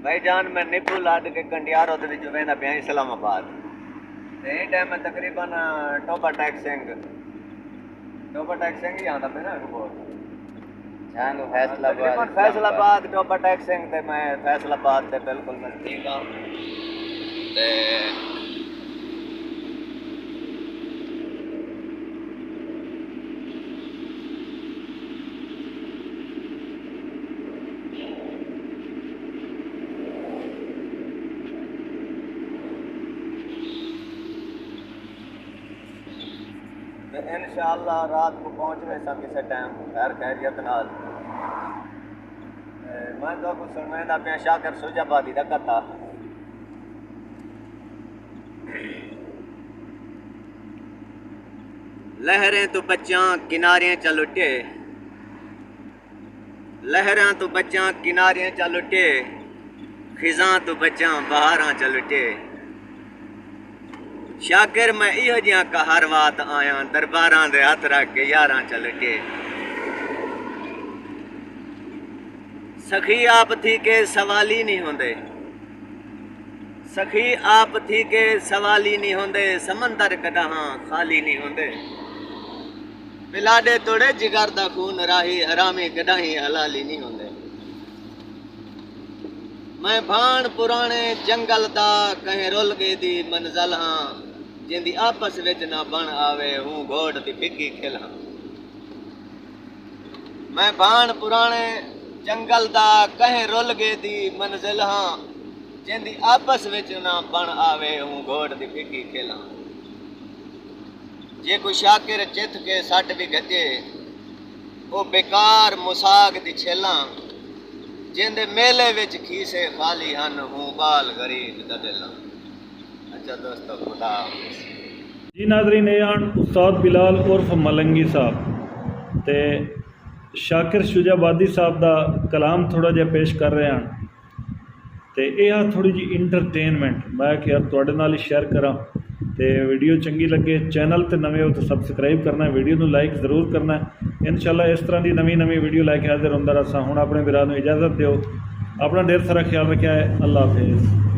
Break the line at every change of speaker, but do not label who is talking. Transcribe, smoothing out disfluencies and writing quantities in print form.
भाईजान मैं निप्पू लाड के कंडियारो दे विच वेंदा पिया इस्लामाबाद ते टाइम में तकरीबन टोपा टैक्सिंग ही आंदा पे ना रिपोर्ट
जानो फैसलाबाद
फैसलाबाद टोपा टैक्सिंग ते मैं फैसलाबाद ते बिल्कुल नजदीक हां ते इंशाअल्लाह रात को पहुंच गए सब किसी टाइम खैर खैरियत नाल मैं तो कुछ सुनवांदा पिया शाकिर सुजाबादी दा कथा लहरें तो बच्चा किनारे च लुटे लहरां तो बच्चा किनारे च लुटे खिजां तो बच्चा बहारां च लुटे शाकिर मैं इहो जिहा कहर वात आया दरबारां दे हथ रख के यारां च लुटे सखी आप थी के सवाली नहीं होंदे सखी आप थी के सवाली नहीं होंदे समंदर कदहां खाली नहीं होंदे पिलाडे तोड़े जिगर दा खून राही हरामी कदाही हलाली नहीं होंदे मैं भाण पुराने जंगल दा कहीं रुल गई दी मंजल हाँ जिंदी आपस विच ना बन आवे हूँ घोड़ दी फिक्की खिला मैं भाण पुराने जंगल दा कहीं रुल गई दी मंजिल हाँ जिंदी आपस विच ना बन आवे हूँ घोड़ दी फिक्की खिला जे कोई शाकिर चित के सट भी गजे वो बेकार मुसाग दी छेला जिंदे मेले विच खीसे खाली हन हूँ बाल गरीब ददिला अच्छा दोस्तों खुदा
जी नाज़रीन आन उस्ताद बिलाल उर्फ मलंगी साहब ते शाकिर शुजाबादी साहब दा कलाम थोड़ा जिहा पेश कर रहे हैं ते यह थोड़ी जी इंटरटेनमेंट मैं कि यार तुहाडे नाल ही शेयर करा ते वीडियो चंगी लगे चैनल ते नवे हो तो सबसक्राइब करना है वीडियो नूं लाइक ज़रूर करना है इंशाल्लाह इस तरह की नवी वीडियो लैके हाजिर होंदा रहां हुण अपने वीरां नूं इजाज़त दिओ अपना ढेर सारा ख्याल रखिया है अल्लाह हाफिज़।